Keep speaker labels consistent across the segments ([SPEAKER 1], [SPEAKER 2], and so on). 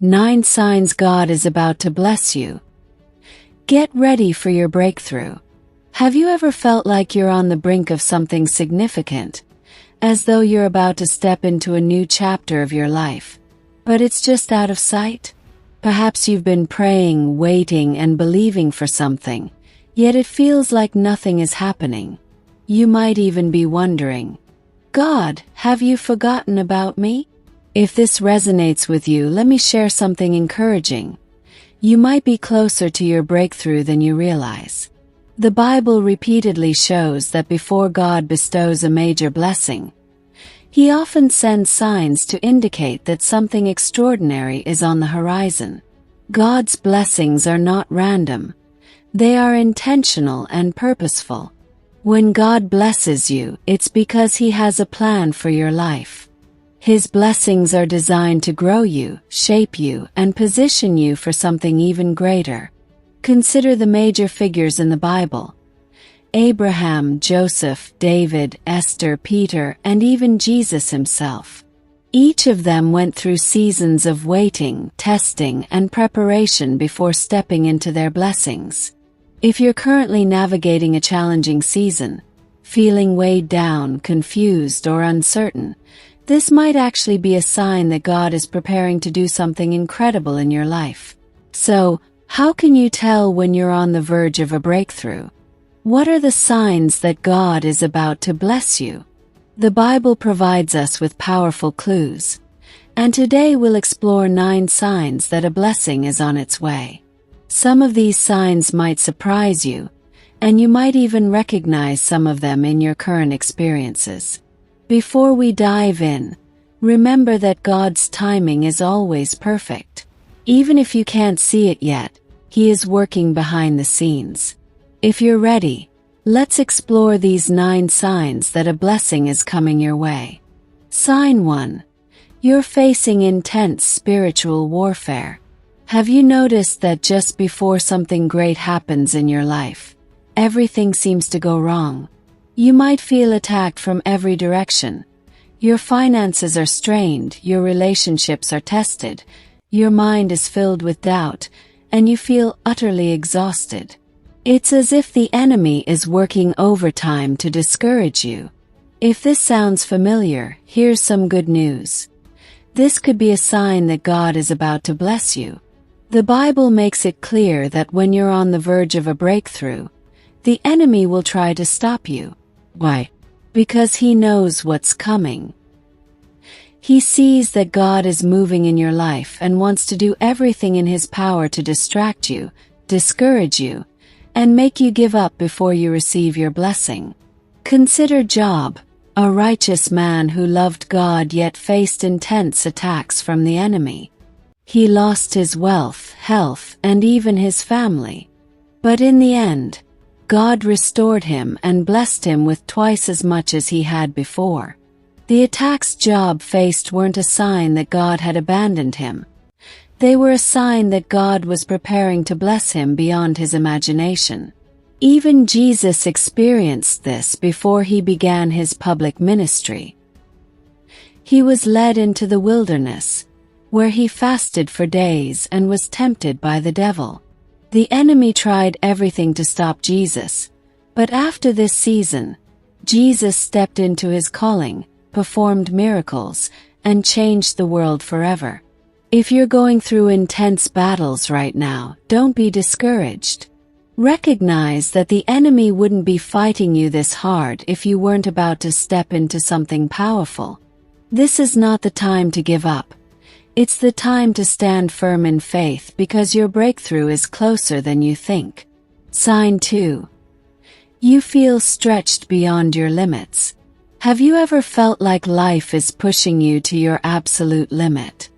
[SPEAKER 1] 9 signs God is about to bless you. Get ready for your breakthrough. Have you ever felt like you're on the brink of something significant, as though you're about to step into a new chapter of your life, but it's just out of sight? Perhaps you've been praying, waiting, and believing for something, yet it feels like nothing is happening. You might even be wondering, God, have you forgotten about me? If this resonates with you, let me share something encouraging. You might be closer to your breakthrough than you realize. The Bible repeatedly shows that before God bestows a major blessing, He often sends signs to indicate that something extraordinary is on the horizon. God's blessings are not random. They are intentional and purposeful. When God blesses you, it's because He has a plan for your life. His blessings are designed to grow you, shape you, and position you for something even greater. Consider the major figures in the Bible: Abraham, Joseph, David, Esther, Peter, and even Jesus himself. Each of them went through seasons of waiting, testing, and preparation before stepping into their blessings. If you're currently navigating a challenging season, feeling weighed down, confused, or uncertain, this might actually be a sign that God is preparing to do something incredible in your life. So, how can you tell when you're on the verge of a breakthrough? What are the signs that God is about to bless you? The Bible provides us with powerful clues, and today we'll explore 9 signs that a blessing is on its way. Some of these signs might surprise you, and you might even recognize some of them in your current experiences. Before we dive in, remember that God's timing is always perfect. Even if you can't see it yet, He is working behind the scenes. If you're ready, let's explore these 9 signs that a blessing is coming your way. Sign 1. You're facing intense spiritual warfare. Have you noticed that just before something great happens in your life, everything seems to go wrong? You might feel attacked from every direction. Your finances are strained, your relationships are tested, your mind is filled with doubt, and you feel utterly exhausted. It's as if the enemy is working overtime to discourage you. If this sounds familiar, here's some good news. This could be a sign that God is about to bless you. The Bible makes it clear that when you're on the verge of a breakthrough, the enemy will try to stop you. Why? Because he knows what's coming. He sees that God is moving in your life and wants to do everything in His power to distract you, discourage you, and make you give up before you receive your blessing. Consider Job, a righteous man who loved God yet faced intense attacks from the enemy. He lost his wealth, health, and even his family. But in the end, God restored him and blessed him with twice as much as he had before. The attacks Job faced weren't a sign that God had abandoned him. They were a sign that God was preparing to bless him beyond his imagination. Even Jesus experienced this before He began His public ministry. He was led into the wilderness, where He fasted for days and was tempted by the devil. The enemy tried everything to stop Jesus, but after this season, Jesus stepped into His calling, performed miracles, and changed the world forever. If you're going through intense battles right now, don't be discouraged. Recognize that the enemy wouldn't be fighting you this hard if you weren't about to step into something powerful. This is not the time to give up. It's the time to stand firm in faith because your breakthrough is closer than you think. Sign 2. You feel stretched beyond your limits. Have you ever felt like life is pushing you to your absolute limit?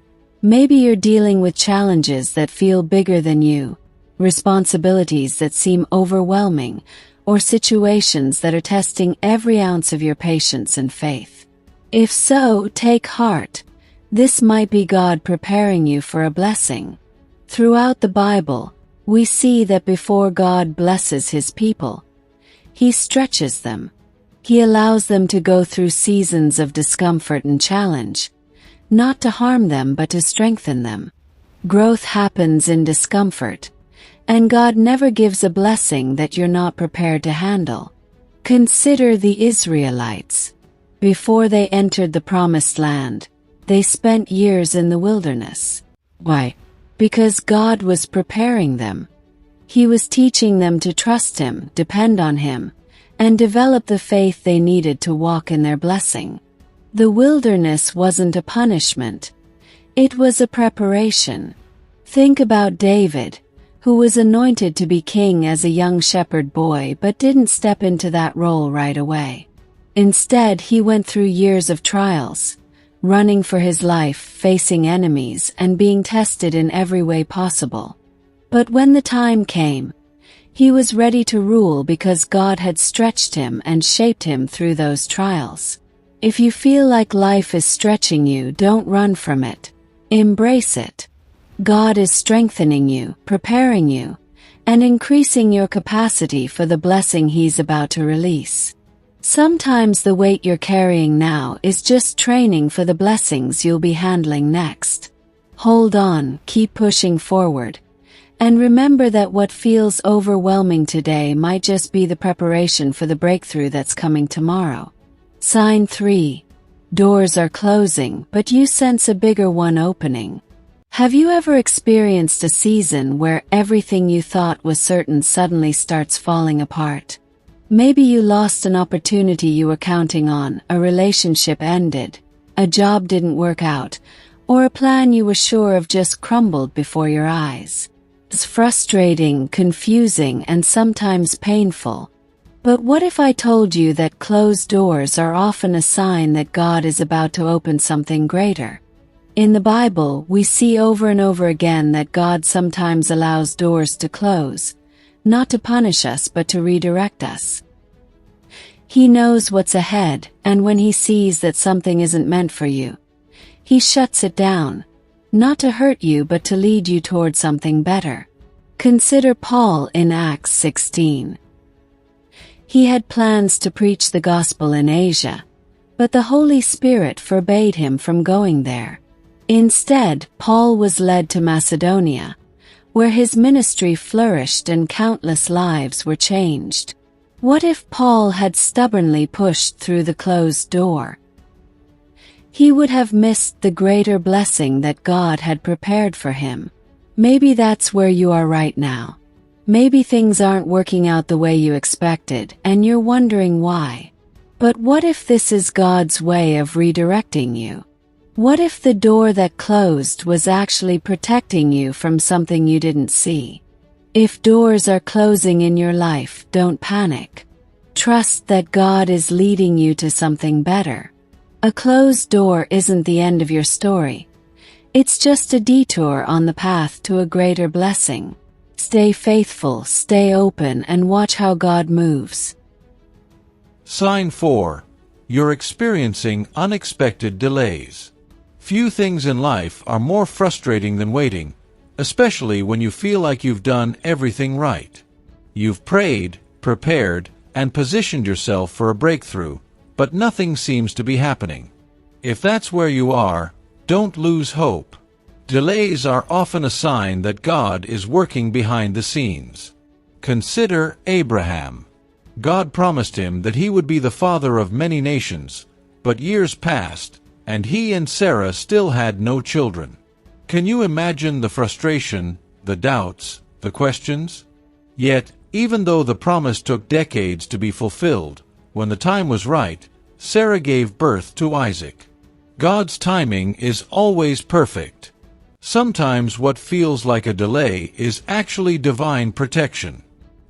[SPEAKER 1] Maybe you're dealing with challenges that feel bigger than you, responsibilities that seem overwhelming, or situations that are testing every ounce of your patience and faith. If so, take heart. This might be God preparing you for a blessing. Throughout the Bible, we see that before God blesses His people, He stretches them. He allows them to go through seasons of discomfort and challenge, not to harm them but to strengthen them. Growth happens in discomfort, and God never gives a blessing that you're not prepared to handle. Consider the Israelites. Before they entered the Promised Land, they spent years in the wilderness. Why? Because God was preparing them. He was teaching them to trust Him, depend on Him, and develop the faith they needed to walk in their blessing. The wilderness wasn't a punishment. It was a preparation. Think about David, who was anointed to be king as a young shepherd boy but didn't step into that role right away. Instead, he went through years of trials, running for his life, facing enemies, and being tested in every way possible. But when the time came, he was ready to rule because God had stretched him and shaped him through those trials. If you feel like life is stretching you, don't run from it. Embrace it. God is strengthening you, preparing you, and increasing your capacity for the blessing He's about to release. Sometimes the weight you're carrying now is just training for the blessings you'll be handling next. Hold on, keep pushing forward, and remember that what feels overwhelming today might just be the preparation for the breakthrough that's coming tomorrow. Sign 3. Doors are closing, but you sense a bigger one opening. Have you ever experienced a season where everything you thought was certain suddenly starts falling apart? Maybe you lost an opportunity you were counting on, a relationship ended, a job didn't work out, or a plan you were sure of just crumbled before your eyes. It's frustrating, confusing, and sometimes painful. But what if I told you that closed doors are often a sign that God is about to open something greater? In the Bible, we see over and over again that God sometimes allows doors to close, not to punish us but to redirect us. He knows what's ahead, and when He sees that something isn't meant for you, He shuts it down, not to hurt you but to lead you toward something better. Consider Paul in Acts 16. He had plans to preach the gospel in Asia, but the Holy Spirit forbade him from going there. Instead, Paul was led to Macedonia, where his ministry flourished and countless lives were changed. What if Paul had stubbornly pushed through the closed door? He would have missed the greater blessing that God had prepared for him. Maybe that's where you are right now. Maybe things aren't working out the way you expected, and you're wondering why. But what if this is God's way of redirecting you? What if the door that closed was actually protecting you from something you didn't see? If doors are closing in your life, don't panic. Trust that God is leading you to something better. A closed door isn't the end of your story. It's just a detour on the path to a greater blessing. Stay faithful, stay open, and watch how God moves.
[SPEAKER 2] Sign 4. You're experiencing unexpected delays. Few things in life are more frustrating than waiting, especially when you feel like you've done everything right. You've prayed, prepared, and positioned yourself for a breakthrough, but nothing seems to be happening. If that's where you are, don't lose hope. Delays are often a sign that God is working behind the scenes. Consider Abraham. God promised him that he would be the father of many nations, but years passed, and he and Sarah still had no children. Can you imagine the frustration, the doubts, the questions? Yet, even though the promise took decades to be fulfilled, when the time was right, Sarah gave birth to Isaac. God's timing is always perfect. Sometimes what feels like a delay is actually divine protection.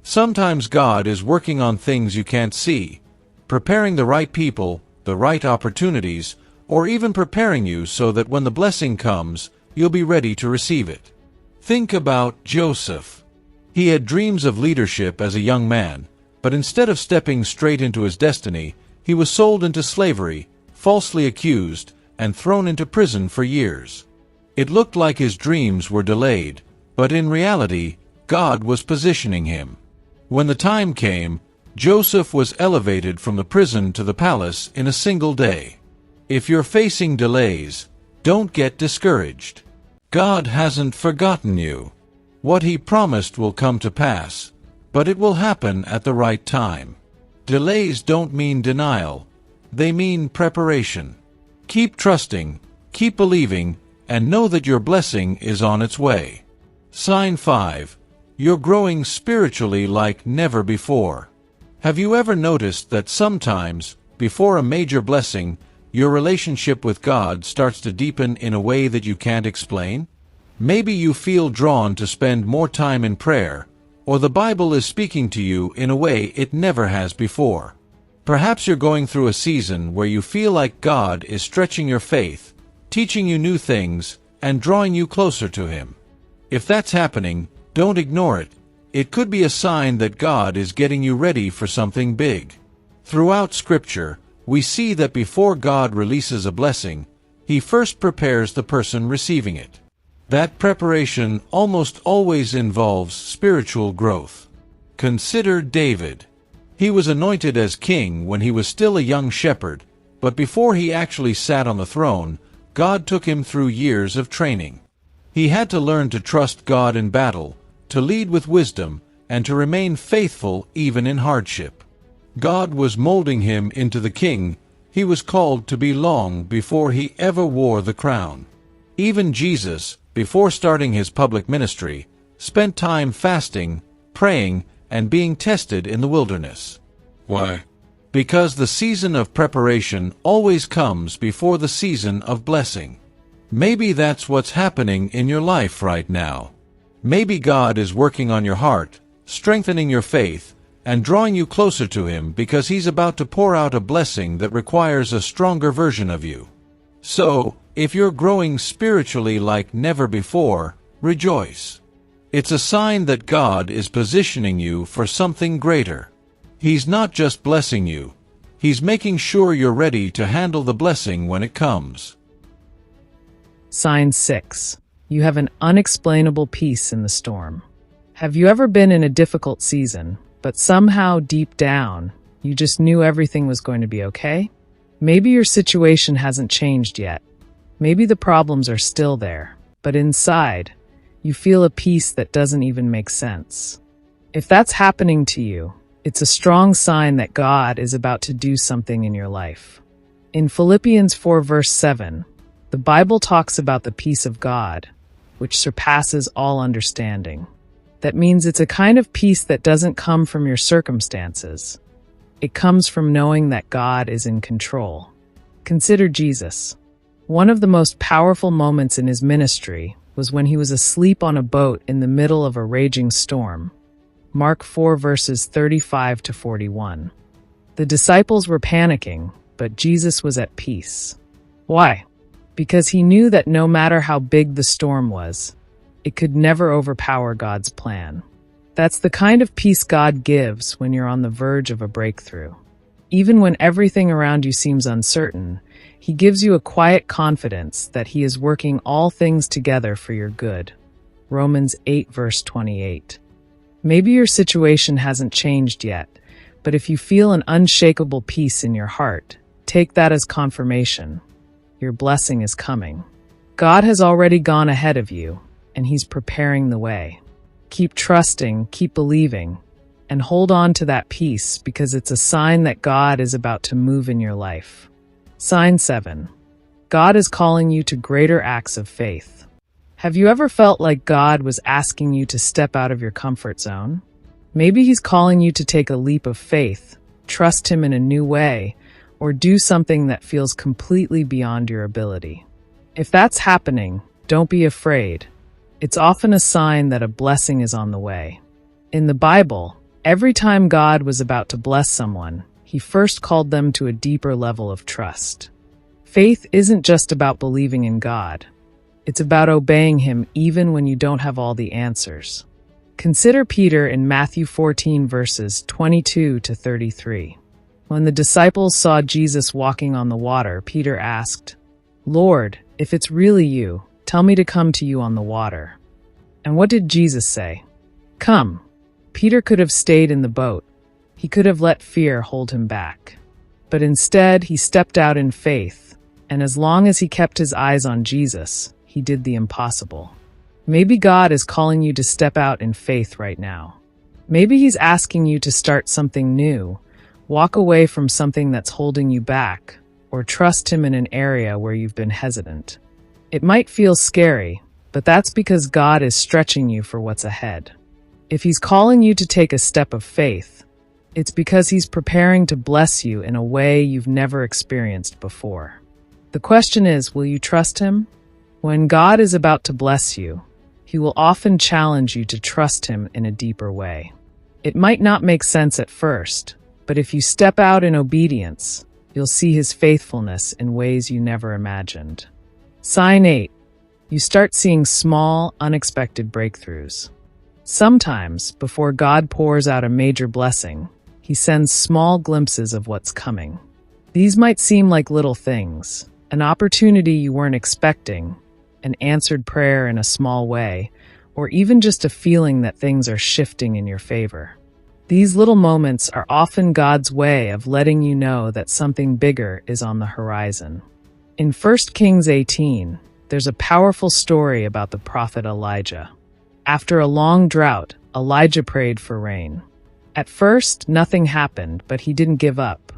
[SPEAKER 2] Sometimes God is working on things you can't see, preparing the right people, the right opportunities, or even preparing you so that when the blessing comes, you'll be ready to receive it. Think about Joseph. He had dreams of leadership as a young man, but instead of stepping straight into his destiny, he was sold into slavery, falsely accused, and thrown into prison for years. It looked like his dreams were delayed, but in reality, God was positioning him. When the time came, Joseph was elevated from the prison to the palace in a single day. If you're facing delays, don't get discouraged. God hasn't forgotten you. What He promised will come to pass, but it will happen at the right time. Delays don't mean denial. They mean preparation. Keep trusting, keep believing, and know that your blessing is on its way. Sign 5. You're growing spiritually like never before. Have you ever noticed that sometimes, before a major blessing, your relationship with God starts to deepen in a way that you can't explain? Maybe you feel drawn to spend more time in prayer, or the Bible is speaking to you in a way it never has before. Perhaps you're going through a season where you feel like God is stretching your faith, teaching you new things, and drawing you closer to Him. If that's happening, don't ignore it. It could be a sign that God is getting you ready for something big. Throughout Scripture, we see that before God releases a blessing, He first prepares the person receiving it. That preparation almost always involves spiritual growth. Consider David. He was anointed as king when he was still a young shepherd, but before he actually sat on the throne, God took him through years of training. He had to learn to trust God in battle, to lead with wisdom, and to remain faithful even in hardship. God was molding him into the king he was called to be long before he ever wore the crown. Even Jesus, before starting his public ministry, spent time fasting, praying, and being tested in the wilderness. Why? Because the season of preparation always comes before the season of blessing. Maybe that's what's happening in your life right now. Maybe God is working on your heart, strengthening your faith, and drawing you closer to Him because He's about to pour out a blessing that requires a stronger version of you. So, if you're growing spiritually like never before, rejoice. It's a sign that God is positioning you for something greater. He's not just blessing you, He's making sure you're ready to handle the blessing when it comes.
[SPEAKER 3] Sign 6. You have an unexplainable peace in the storm. Have you ever been in a difficult season, but somehow deep down, you just knew everything was going to be okay? Maybe your situation hasn't changed yet. Maybe the problems are still there, but inside, you feel a peace that doesn't even make sense. If that's happening to you, it's a strong sign that God is about to do something in your life. In Philippians 4 verse 7, the Bible talks about the peace of God, which surpasses all understanding. That means it's a kind of peace that doesn't come from your circumstances. It comes from knowing that God is in control. Consider Jesus. One of the most powerful moments in his ministry was when he was asleep on a boat in the middle of a raging storm. Mark 4 verses 35 to 41. The disciples were panicking, but Jesus was at peace. Why? Because he knew that no matter how big the storm was, it could never overpower God's plan. That's the kind of peace God gives when you're on the verge of a breakthrough. Even when everything around you seems uncertain, He gives you a quiet confidence that He is working all things together for your good. Romans 8 verse 28. Maybe your situation hasn't changed yet, but if you feel an unshakable peace in your heart, take that as confirmation. Your blessing is coming. God has already gone ahead of you, and He's preparing the way. Keep trusting, keep believing, and hold on to that peace because it's a sign that God is about to move in your life. Sign 7. God is calling you to greater acts of faith. Have you ever felt like God was asking you to step out of your comfort zone? Maybe He's calling you to take a leap of faith, trust Him in a new way, or do something that feels completely beyond your ability. If that's happening, don't be afraid. It's often a sign that a blessing is on the way. In the Bible, every time God was about to bless someone, He first called them to a deeper level of trust. Faith isn't just about believing in God. It's about obeying Him even when you don't have all the answers. Consider Peter in Matthew 14 verses 22 to 33. When the disciples saw Jesus walking on the water, Peter asked, "Lord, if it's really you, tell me to come to you on the water." And what did Jesus say? Come. Peter could have stayed in the boat. He could have let fear hold him back. But instead, he stepped out in faith, and as long as he kept his eyes on Jesus, he did the impossible. Maybe God is calling you to step out in faith right now. Maybe he's asking you to start something new, walk away from something that's holding you back, or trust him in an area where you've been hesitant. It might feel scary, but that's because God is stretching you for what's ahead. If he's calling you to take a step of faith, it's because he's preparing to bless you in a way you've never experienced before. The question is, will you trust him? When God is about to bless you, he will often challenge you to trust him in a deeper way. It might not make sense at first, but if you step out in obedience, you'll see his faithfulness in ways you never imagined. Sign 8. You start seeing small, unexpected breakthroughs. Sometimes, before God pours out a major blessing, he sends small glimpses of what's coming. These might seem like little things, an opportunity you weren't expecting, an answered prayer in a small way, or even just a feeling that things are shifting in your favor. These little moments are often God's way of letting you know that something bigger is on the horizon. In 1 Kings 18, there's a powerful story about the prophet Elijah. After a long drought, Elijah prayed for rain. At first, nothing happened, but he didn't give up.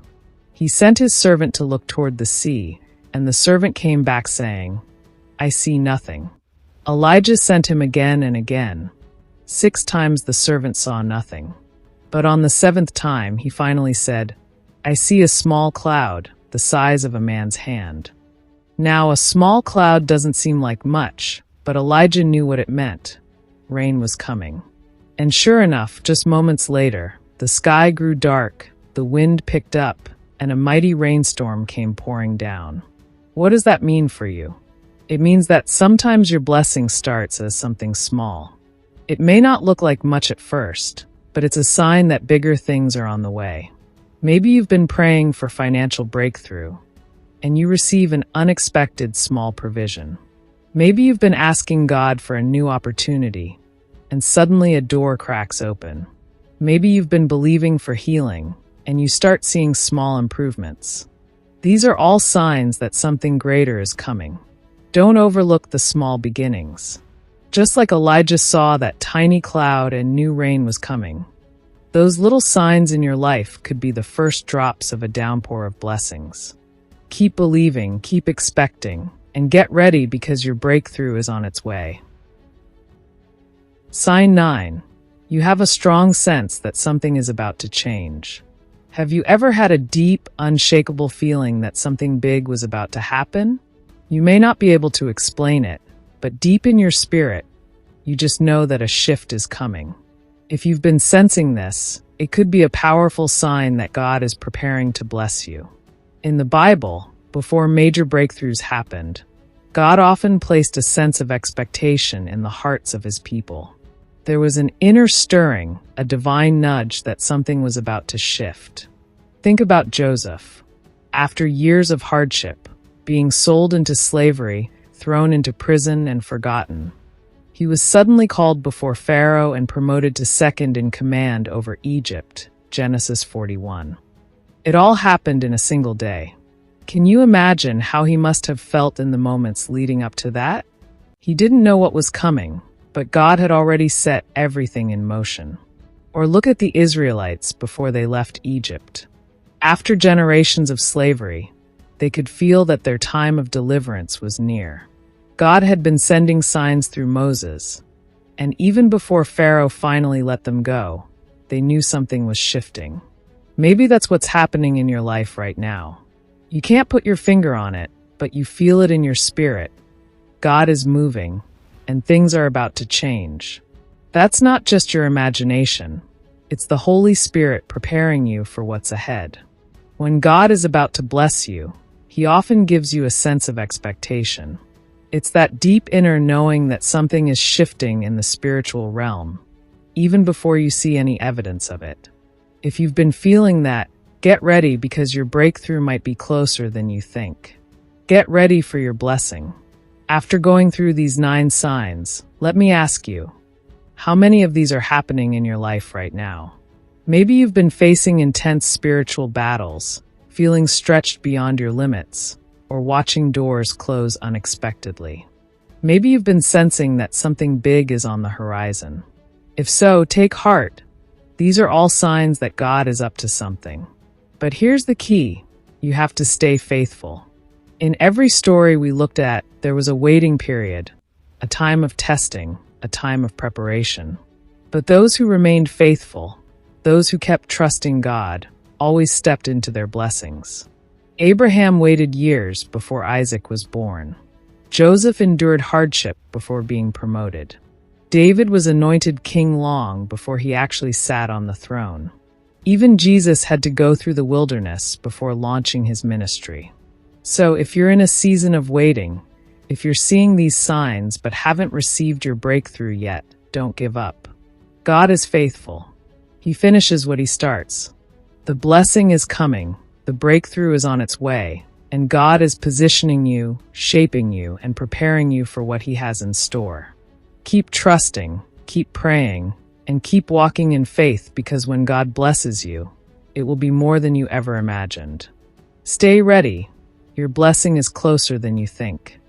[SPEAKER 3] He sent his servant to look toward the sea, and the servant came back saying, "I see nothing." Elijah sent him again and again. 6 times the servant saw nothing. But on the 7th time, he finally said, "I see a small cloud, the size of a man's hand." Now, a small cloud doesn't seem like much, but Elijah knew what it meant. Rain was coming. And sure enough, just moments later, the sky grew dark, the wind picked up, and a mighty rainstorm came pouring down. What does that mean for you? It means that sometimes your blessing starts as something small. It may not look like much at first, but it's a sign that bigger things are on the way. Maybe you've been praying for financial breakthrough, and you receive an unexpected small provision. Maybe you've been asking God for a new opportunity, and suddenly a door cracks open. Maybe you've been believing for healing, and you start seeing small improvements. These are all signs that something greater is coming. Don't overlook the small beginnings. Just like Elijah saw that tiny cloud and knew rain was coming, those little signs in your life could be the first drops of a downpour of blessings. Keep believing, keep expecting, and get ready because your breakthrough is on its way. Sign 9. You have a strong sense that something is about to change. Have you ever had a deep, unshakable feeling that something big was about to happen? You may not be able to explain it, but deep in your spirit, you just know that a shift is coming. If you've been sensing this, it could be a powerful sign that God is preparing to bless you. In the Bible, before major breakthroughs happened, God often placed a sense of expectation in the hearts of his people. There was an inner stirring, a divine nudge that something was about to shift. Think about Joseph. After years of hardship, being sold into slavery, thrown into prison, and forgotten, he was suddenly called before Pharaoh and promoted to second in command over Egypt, Genesis 41. It all happened in a single day. Can you imagine how he must have felt in the moments leading up to that? He didn't know what was coming, but God had already set everything in motion. Or look at the Israelites before they left Egypt. After generations of slavery, they could feel that their time of deliverance was near. God had been sending signs through Moses, and even before Pharaoh finally let them go, they knew something was shifting. Maybe that's what's happening in your life right now. You can't put your finger on it, but you feel it in your spirit. God is moving, and things are about to change. That's not just your imagination. It's the Holy Spirit preparing you for what's ahead. When God is about to bless you, he often gives you a sense of expectation. It's that deep inner knowing that something is shifting in the spiritual realm, even before you see any evidence of it. If you've been feeling that, get ready because your breakthrough might be closer than you think. Get ready for your blessing. After going through these 9 signs, let me ask you, how many of these are happening in your life right now? Maybe you've been facing intense spiritual battles, feeling stretched beyond your limits, or watching doors close unexpectedly. Maybe you've been sensing that something big is on the horizon. If so, take heart. These are all signs that God is up to something. But here's the key. You have to stay faithful. In every story we looked at, there was a waiting period, a time of testing, a time of preparation. But those who remained faithful, those who kept trusting God, always stepped into their blessings. Abraham waited years before Isaac was born. Joseph endured hardship before being promoted. David was anointed king long before he actually sat on the throne. Even Jesus had to go through the wilderness before launching his ministry. So if you're in a season of waiting, if you're seeing these signs but haven't received your breakthrough yet, don't give up. God is faithful. He finishes what he starts. The blessing is coming, the breakthrough is on its way, and God is positioning you, shaping you, and preparing you for what he has in store. Keep trusting, keep praying, and keep walking in faith, because when God blesses you, it will be more than you ever imagined. Stay ready. Your blessing is closer than you think.